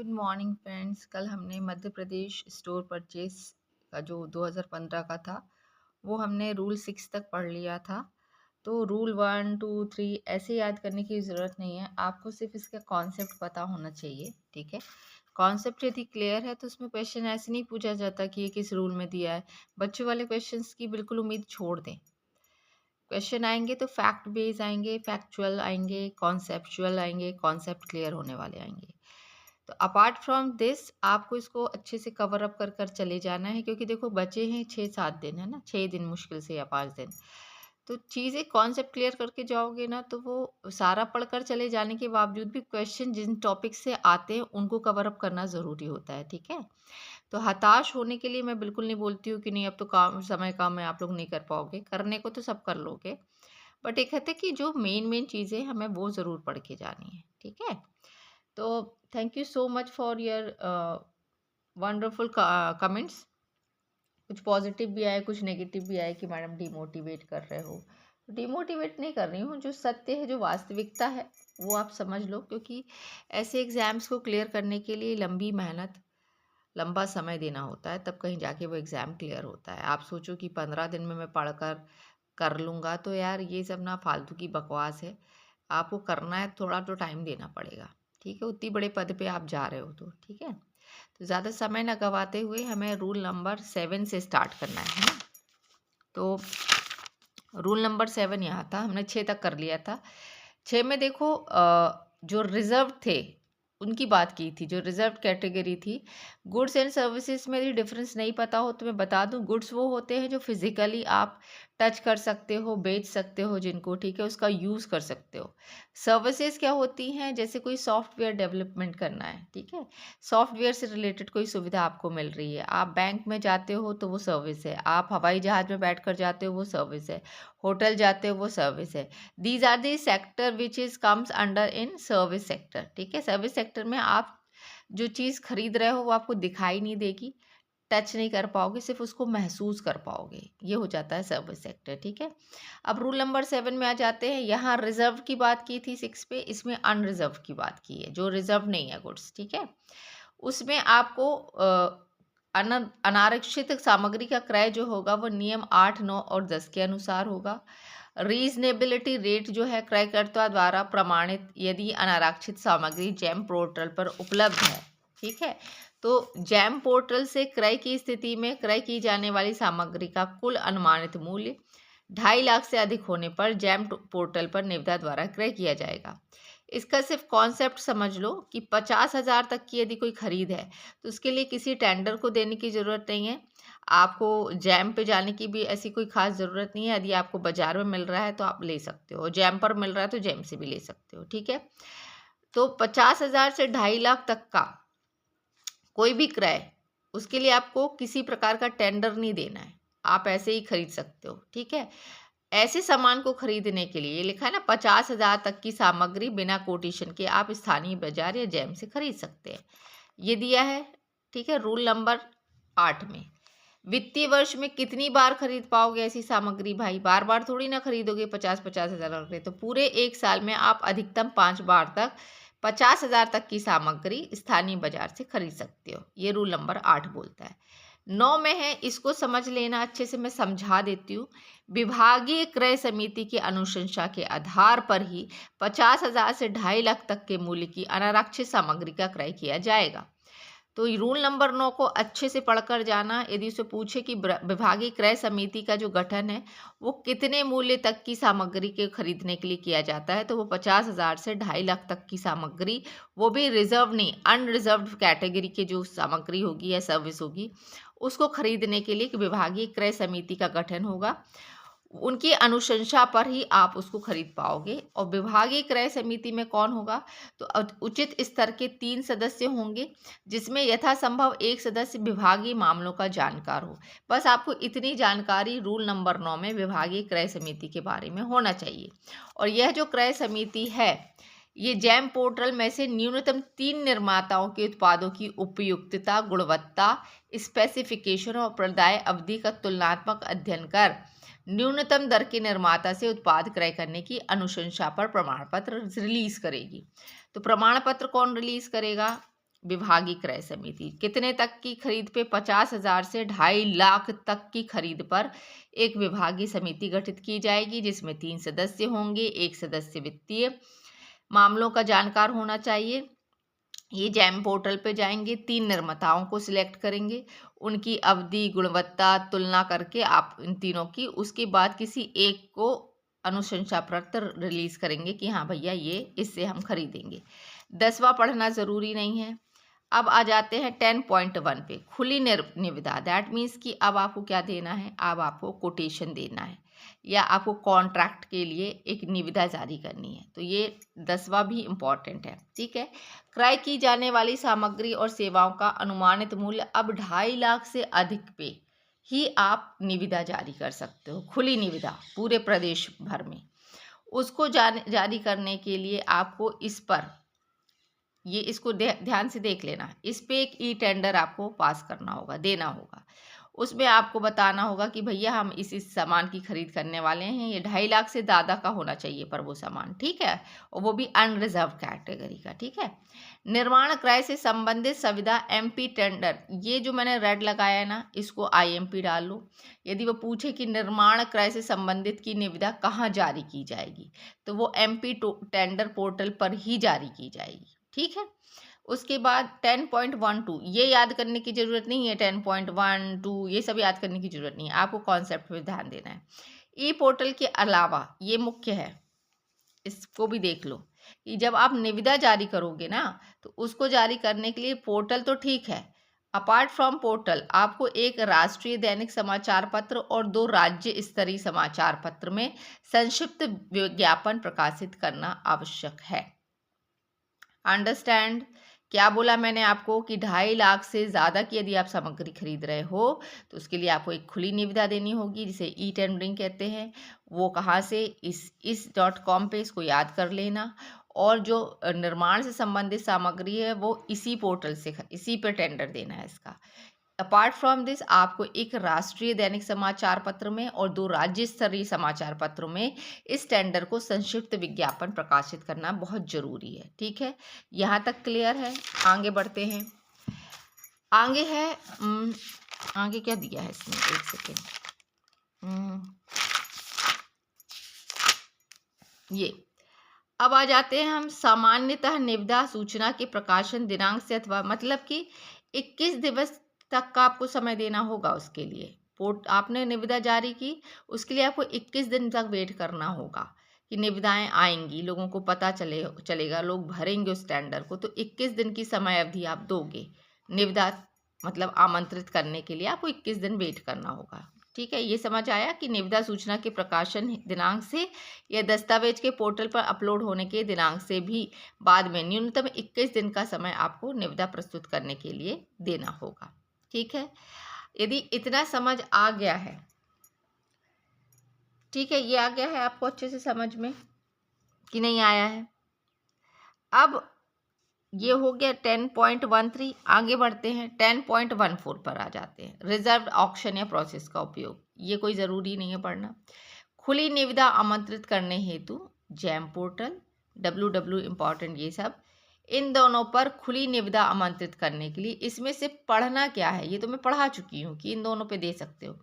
Good morning friends. कल हमने Madhya Pradesh store purchase का जो 2015 का था वो हमने रूल 6 तक पढ़ लिया था। तो रूल 1 2 3 ऐसे याद करने की ज़रूरत नहीं है, आपको सिर्फ इसका कॉन्सेप्ट पता होना चाहिए। ठीक है, कॉन्सेप्ट यदि क्लियर है तो उसमें क्वेश्चन ऐसे नहीं पूछा जाता कि ये किस रूल में दिया है। बच्चों वाले क्वेश्चंस की बिल्कुल उम्मीद छोड़ दें। क्वेश्चन आएंगे तो फैक्ट बेस आएंगे, फैक्चुअल आएंगे, कॉन्सेप्चुअल आएंगे, कॉन्सेप्ट क्लियर होने वाले आएंगे। तो अपार्ट फ्रॉम दिस आपको इसको अच्छे से कवर अप कर कर चले जाना है, क्योंकि देखो बचे हैं 6-7 दिन, है ना, 6 दिन मुश्किल से या 5 दिन। तो चीज़ें कॉन्सेप्ट क्लियर करके जाओगे ना तो वो सारा पढ़कर चले जाने के बावजूद भी क्वेश्चन जिन टॉपिक से आते हैं उनको कवर अप करना ज़रूरी होता है। ठीक है, तो हताश होने के लिए मैं बिल्कुल नहीं बोलती हूँ कि नहीं अब तो काम समय कम है, आप लोग नहीं कर पाओगे। करने को तो सब कर लोगे, बट एक कहते हैं कि जो मेन मेन चीज़ें हमें वो ज़रूर पढ़ के जानी है। ठीक है, तो thank you so much for your wonderful comments. कुछ पॉजिटिव भी आए, कुछ नेगेटिव भी आए कि मैडम डिमोटिवेट कर रहे हो। डिमोटिवेट नहीं कर रही हूँ, जो सत्य है, जो वास्तविकता है वो आप समझ लो, क्योंकि ऐसे एग्ज़ाम्स को क्लियर करने के लिए लंबी मेहनत, लंबा समय देना होता है, तब कहीं जाके वो एग्ज़ाम क्लियर होता है। आप सोचो कि 15 दिन में मैं पढ़कर कर लूँगा, तो यार ये सब ना फालतू की बकवास है। आपको करना है, थोड़ा तो टाइम देना पड़ेगा। ठीक है, उतनी बड़े पद पे आप जा रहे हो तो ठीक है। तो ज़्यादा समय ना गवाते हुए हमें रूल नंबर 7 से स्टार्ट करना है ना। तो रूल नंबर 7 यहाँ था, हमने 6 तक कर लिया था। 6 में देखो जो रिजर्व थे उनकी बात की थी, जो रिजर्व कैटेगरी थी। गुड्स एंड सर्विसेज में यदि डिफरेंस नहीं पता हो तो मैं बता दूं, गुड्स वो होते हैं जो फिजिकली आप टच कर सकते हो, बेच सकते हो जिनको, ठीक है, उसका यूज़ कर सकते हो। सर्विसेज क्या होती हैं, जैसे कोई सॉफ्टवेयर डेवलपमेंट करना है, ठीक है, सॉफ्टवेयर से रिलेटेड कोई सुविधा आपको मिल रही है, आप बैंक में जाते हो तो वो सर्विस है, आप हवाई जहाज़ में बैठ कर जाते हो वो सर्विस है, होटल जाते हो वो सर्विस है। These are the sector which is comes under in service sector. ठीक है, सर्विस सेक्टर में आप जो चीज़ खरीद रहे हो वो आपको दिखाई नहीं देगी, टच नहीं कर पाओगे, सिर्फ उसको महसूस कर पाओगे। ये हो जाता है सर्विस सेक्टर। ठीक है, अब रूल नंबर 7 में आ जाते हैं। यहाँ रिजर्व की बात की थी 6 पे, इसमें अनरिजर्व की बात की है, जो रिजर्व नहीं है गुड्स। ठीक है, उसमें आपको अनारक्षित सामग्री का क्रय जो होगा वो नियम 8, 9 और 10 के अनुसार होगा। रीजनेबिलिटी रेट जो है क्रयकर्ता द्वारा प्रमाणित यदि अनारक्षित सामग्री जैम पोर्टल पर उपलब्ध है। ठीक है, तो जैम पोर्टल से क्रय की स्थिति में क्रय की जाने वाली सामग्री का कुल अनुमानित मूल्य 2.5 लाख से अधिक होने पर जैम पोर्टल पर निविदा द्वारा क्रय किया जाएगा। इसका सिर्फ कॉन्सेप्ट समझ लो कि 50,000 तक की यदि कोई खरीद है तो उसके लिए किसी टेंडर को देने की ज़रूरत नहीं है, आपको जैम पे जाने की भी ऐसी कोई खास ज़रूरत नहीं है। यदि आपको बाजार में मिल रहा है तो आप ले सकते हो, जैम पर मिल रहा है तो जैम से भी ले सकते हो। ठीक है, तो 50,000 से 2.5 लाख तक का कोई भी क्रय, उसके लिए आपको किसी प्रकार का टेंडर नहीं देना है, आप ऐसे ही खरीद सकते हो। ठीक है, ऐसे सामान को खरीदने के लिए ये लिखा है ना, 50,000 तक की सामग्री बिना कोटेशन के आप स्थानीय बाजार या जैम से खरीद सकते हैं, ये दिया है। ठीक है, रूल नंबर 8 में वित्तीय वर्ष में कितनी बार खरीद पाओगे ऐसी सामग्री? भाई बार बार थोड़ी ना खरीदोगे 50,000 रुपये, तो पूरे एक साल में आप अधिकतम 5 बार तक 50,000 तक की सामग्री स्थानीय बाजार से खरीद सकते हो, ये रूल नंबर 8 बोलता है। 9 में है, इसको समझ लेना अच्छे से, मैं समझा देती हूँ। विभागीय क्रय समिति की अनुशंसा के आधार पर ही 50,000 से 2.5 लाख तक के मूल्य की अनारक्षित सामग्री का क्रय किया जाएगा। तो रूल नंबर 9 को अच्छे से पढ़कर जाना। यदि उसे पूछे कि विभागीय क्रय समिति का जो गठन है वो कितने मूल्य तक की सामग्री के खरीदने के लिए किया जाता है, तो वो 50,000 से 2.5 लाख तक की सामग्री, वो भी रिजर्व नहीं, अनरिजर्व कैटेगरी के जो सामग्री होगी या सर्विस होगी, उसको खरीदने के लिए विभागीय क्रय समिति का गठन होगा। उनकी अनुशंसा पर ही आप उसको खरीद पाओगे। और विभागीय क्रय समिति में कौन होगा, तो उचित स्तर के 3 सदस्य होंगे, जिसमें यथासंभव एक सदस्य विभागीय मामलों का जानकार हो। बस आपको इतनी जानकारी रूल नंबर 9 में विभागीय क्रय समिति के बारे में होना चाहिए। और यह जो क्रय समिति है, ये जैम पोर्टल में से न्यूनतम 3 निर्माताओं के उत्पादों की उपयुक्तता, गुणवत्ता, स्पेसिफिकेशन और प्रदाय अवधि का तुलनात्मक अध्ययन कर न्यूनतम दर के निर्माता से उत्पाद क्रय करने की अनुशंसा पर प्रमाण पत्र रिलीज करेगी। तो प्रमाण पत्र कौन रिलीज करेगा? विभागीय क्रय समिति। कितने तक की खरीद पे? 50,000 से 2.5 लाख तक की खरीद पर एक विभागीय समिति गठित की जाएगी, जिसमें 3 सदस्य होंगे। एक सदस्य वित्तीय मामलों का जानकार होना चाहिए। ये जैम पोर्टल पे जाएंगे, 3 निर्माताओं को सिलेक्ट करेंगे, उनकी अवधि, गुणवत्ता तुलना करके आप इन तीनों की, उसके बाद किसी एक को अनुशंसा पत्र रिलीज करेंगे कि हाँ भैया ये इससे हम खरीदेंगे। 10वां पढ़ना ज़रूरी नहीं है। अब आ जाते हैं 10.1 पे, खुली निविदा। दैट मीन्स कि अब आपको क्या देना है? अब आपको कोटेशन देना है या आपको कॉन्ट्रैक्ट के लिए एक निविदा जारी करनी है। तो ये 10वां भी इम्पॉर्टेंट है, ठीक है। क्रय की जाने वाली सामग्री और सेवाओं का अनुमानित मूल्य अब 2.5 लाख से अधिक पे ही आप निविदा जारी कर सकते हो, खुली निविदा पूरे प्रदेश भर में। उसको जारी करने के लिए आपको इस पर इसको ध्यान से देख लेना, इस पे एक ई टेंडर आपको पास करना होगा, देना होगा। उसमें आपको बताना होगा कि भैया हम इस सामान की खरीद करने वाले हैं, ये 2.5 लाख से ज़्यादा का होना चाहिए पर वो सामान, ठीक है, और वो भी अनरिजर्व कैटेगरी का, ठीक है। निर्माण क्रय से संबंधित सुविधा एमपी टेंडर, ये जो मैंने रेड लगाया है ना, इसको आईएमपी डाल लो। यदि वो पूछे कि निर्माण क्रय से संबंधित की निविदा कहाँ जारी की जाएगी, तो वो एमपी टेंडर पोर्टल पर ही जारी की जाएगी, ठीक है। उसके बाद 10.12, ये याद करने की ज़रूरत नहीं है, 10.12 ये सब याद करने की ज़रूरत नहीं है, आपको कॉन्सेप्ट पे ध्यान देना है। ई पोर्टल के अलावा ये मुख्य है, इसको भी देख लो कि जब आप निविदा जारी करोगे ना, तो उसको जारी करने के लिए पोर्टल तो ठीक है, अपार्ट फ्रॉम पोर्टल आपको एक राष्ट्रीय दैनिक समाचार पत्र और 2 राज्य स्तरीय समाचार पत्र में संक्षिप्त विज्ञापन प्रकाशित करना आवश्यक है। अंडरस्टैंड? क्या बोला मैंने आपको कि 2.5 लाख से ज़्यादा की यदि आप सामग्री खरीद रहे हो तो उसके लिए आपको एक खुली निविदा देनी होगी, जिसे ई टेंडरिंग कहते हैं। वो कहाँ से? इस.com पे, इसको याद कर लेना। और जो निर्माण से संबंधित सामग्री है वो इसी पोर्टल से, इसी पे टेंडर देना है इसका। अपार्ट फ्रॉम दिस आपको एक राष्ट्रीय दैनिक समाचार पत्र में और 2 राज्य स्तरीय समाचार पत्रों में इस टेंडर को संक्षिप्त विज्ञापन प्रकाशित करना बहुत जरूरी है, ठीक है। यहाँ तक क्लियर है? आगे बढ़ते हैं। आगे है आगे क्या दिया है इसमें, एक सेकेंड, ये अब आ जाते हैं हम सामान्यतः निविदा सूचना के प्रकाशन दिनांक से, अथवा मतलब कि 21 दिवस तक का आपको समय देना होगा उसके लिए। आपने निविदा जारी की, उसके लिए आपको 21 दिन तक वेट करना होगा कि निविदाएं आएंगी, लोगों को पता चलेगा, लोग भरेंगे उस टेंडर को, तो 21 दिन की समय अवधि आप दोगे निविदा मतलब आमंत्रित करने के लिए, आपको 21 दिन वेट करना होगा, ठीक है। ये समझ आया कि निविदा सूचना के प्रकाशन दिनांक से या दस्तावेज के पोर्टल पर अपलोड होने के दिनांक से भी बाद में न्यूनतम 21 दिन का समय आपको निविदा प्रस्तुत करने के लिए देना होगा, ठीक है। यदि इतना समझ आ गया है, ठीक है, ये आ गया है आपको अच्छे से समझ में कि नहीं आया है? अब ये हो गया 10.13। आगे बढ़ते हैं 10.14 पर आ जाते हैं, रिजर्व ऑक्शन या प्रोसेस का उपयोग। ये कोई ज़रूरी नहीं है पढ़ना। खुली निविदा आमंत्रित करने हेतु जैम पोर्टल, WW इम्पॉर्टेंट, ये सब इन दोनों पर खुली निविदा आमंत्रित करने के लिए, इसमें से पढ़ना क्या है, ये तो मैं पढ़ा चुकी हूँ कि इन दोनों पे दे सकते हो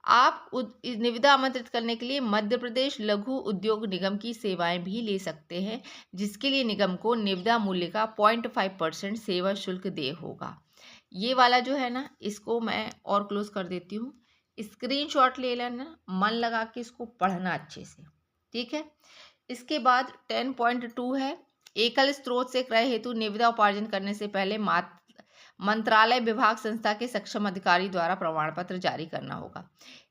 आप। निविदा आमंत्रित करने के लिए मध्य प्रदेश लघु उद्योग निगम की सेवाएं भी ले सकते हैं, जिसके लिए निगम को निविदा मूल्य का 0.5% सेवा शुल्क दे होगा। ये वाला जो है ना, इसको मैं और क्लोज कर देती हूँ, स्क्रीनशॉट ले लेना, मन लगा के इसको पढ़ना अच्छे से, ठीक है। इसके बाद 10.2 है, एकल स्रोत से क्रय हेतु निविदा उपार्जन करने से पहले मंत्रालय विभाग संस्था के सक्षम अधिकारी द्वारा प्रमाण पत्र जारी करना होगा।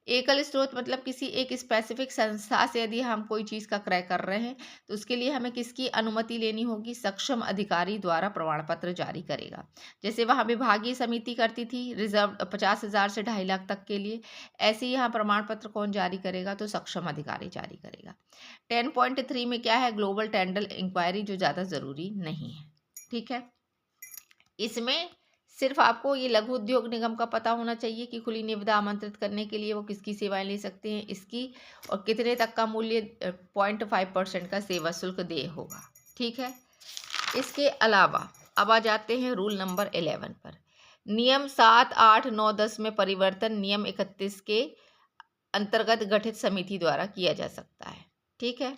एकल स्रोत मतलब किसी एक स्पेसिफिक संस्था से यदि हम कोई चीज़ का क्रय कर रहे हैं तो उसके लिए हमें किसकी अनुमति लेनी होगी? सक्षम अधिकारी द्वारा प्रमाण पत्र जारी करेगा। जैसे वहाँ विभागीय समिति करती थी रिजर्व 50,000 से 2.5 लाख तक के लिए, ऐसे ही यहाँ प्रमाण पत्र कौन जारी करेगा? तो सक्षम अधिकारी जारी करेगा। 10.3 में क्या है? ग्लोबल टेंडर इंक्वायरी, जो ज़्यादा ज़रूरी नहीं है, ठीक है। इसमें सिर्फ आपको ये लघु उद्योग निगम का पता होना चाहिए कि खुली निविदा आमंत्रित करने के लिए वो किसकी सेवाएं ले सकते हैं, इसकी, और कितने तक का मूल्य 0.5% का सेवा शुल्क दे होगा, ठीक है। इसके अलावा अब आ जाते हैं रूल नंबर 11 पर। नियम 7, 8, 9, 10 में परिवर्तन नियम 31 के अंतर्गत गठित समिति द्वारा किया जा सकता है। ठीक है,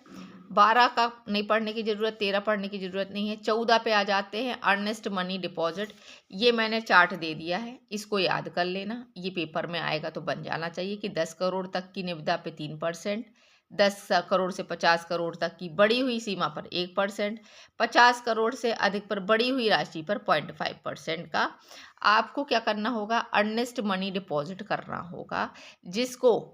12 का नहीं पढ़ने की जरूरत, 13 पढ़ने की जरूरत नहीं है। 14 पे आ जाते हैं, अर्नेस्ट मनी डिपॉजिट। ये मैंने चार्ट दे दिया है, इसको याद कर लेना, ये पेपर में आएगा तो बन जाना चाहिए कि 10 करोड़ तक की निविदा पे 3%, 10 करोड़ से 50 करोड़ तक की बढ़ी हुई सीमा पर 1%, 50 करोड़ से अधिक पर बढ़ी हुई राशि पर 0.5% का आपको क्या करना होगा, अर्नेस्ट मनी डिपॉजिट करना होगा, जिसको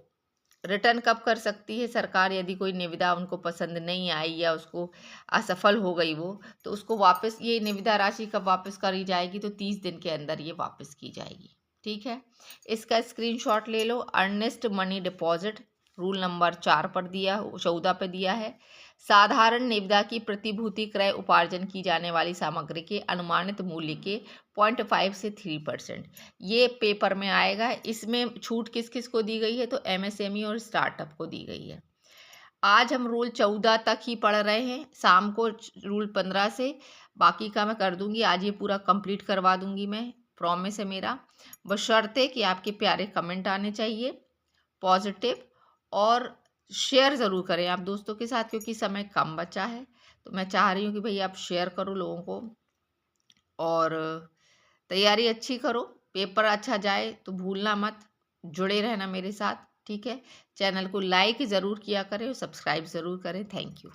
रिटर्न कब कर सकती है सरकार, यदि कोई निविदा उनको पसंद नहीं आई या उसको असफल हो गई वो, तो उसको वापस, ये निविदा राशि कब वापस करी जाएगी, तो 30 दिन के अंदर ये वापस की जाएगी। ठीक है, इसका स्क्रीनशॉट ले लो। Earnest money deposit rule number 4 पर दिया, 14 पे दिया है। साधारण निविदा की प्रतिभूति क्रय उपार्जन की जाने वाली सामग्री के अनुमानित मूल्य के 0.5 से 3%, ये पेपर में आएगा। इसमें छूट किस किस को दी गई है, तो एमएसएमई और स्टार्टअप को दी गई है। आज हम रूल 14 तक ही पढ़ रहे हैं, शाम को रूल 15 से बाकी का मैं कर दूंगी। आज ये पूरा कंप्लीट करवा दूंगी मैं, प्रॉमिस है मेरा, बशर्ते कि आपके प्यारे कमेंट आने चाहिए पॉजिटिव, और शेयर ज़रूर करें आप दोस्तों के साथ, क्योंकि समय कम बचा है। तो मैं चाह रही हूँ कि भाई आप शेयर करो लोगों को, और तैयारी अच्छी करो, पेपर अच्छा जाए तो भूलना मत, जुड़े रहना मेरे साथ। ठीक है, चैनल को लाइक ज़रूर किया करें और सब्सक्राइब ज़रूर करें। Thank you.